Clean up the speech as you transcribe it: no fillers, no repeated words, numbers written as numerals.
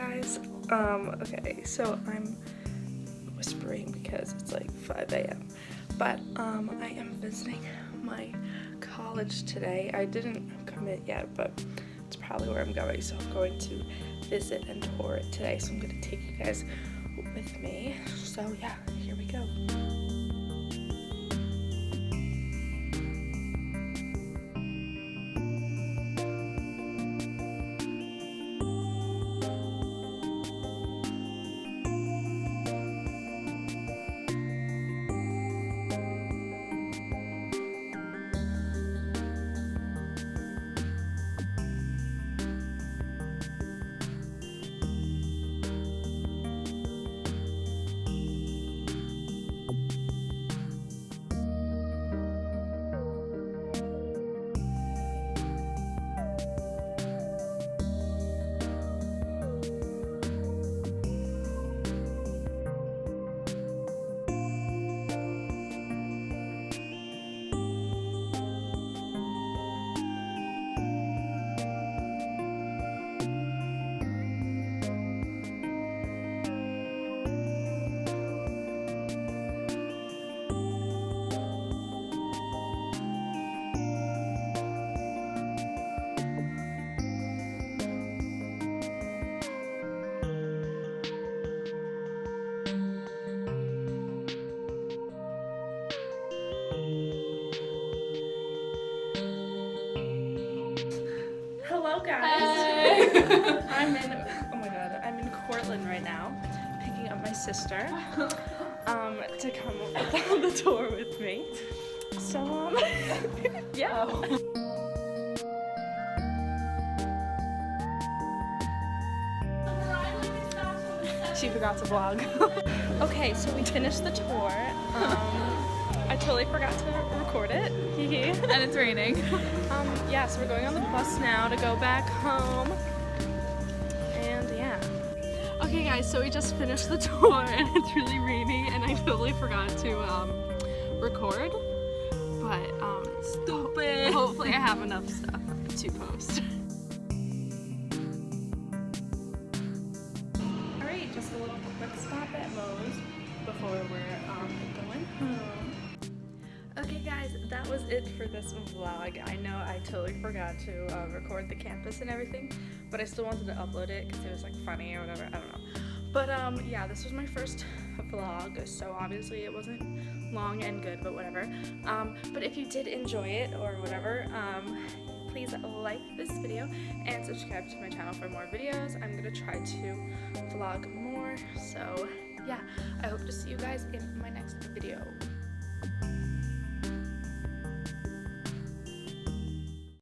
guys. Okay, so I'm whispering because it's like 5 a.m. But I am visiting my college today. I didn't commit yet, but it's probably where I'm going. So I'm going to visit and tour it today. So I'm going to take you guys with me. So yeah, here we go. Hello guys. I'm in Cortland right now, picking up my sister to come on the tour with me. So yeah. She forgot to vlog. Okay, so we finished the tour. I totally forgot to record it. And it's raining. Yeah, so we're going on the bus now to go back home. And yeah. Okay guys, so we just finished the tour and it's really rainy and I totally forgot to record. But stupid. Hopefully I have enough stuff to post. Alright, just a little quick stop at Moe's before we're going home. Okay guys, that was it for this vlog. I know I totally forgot to record the campus and everything, but I still wanted to upload it because it was like funny or whatever, I don't know. But yeah, this was my first vlog, so obviously it wasn't long and good, but whatever. But if you did enjoy it or whatever, please like this video and subscribe to my channel for more videos. I'm gonna try to vlog more, so yeah, I hope to see you guys in my next video.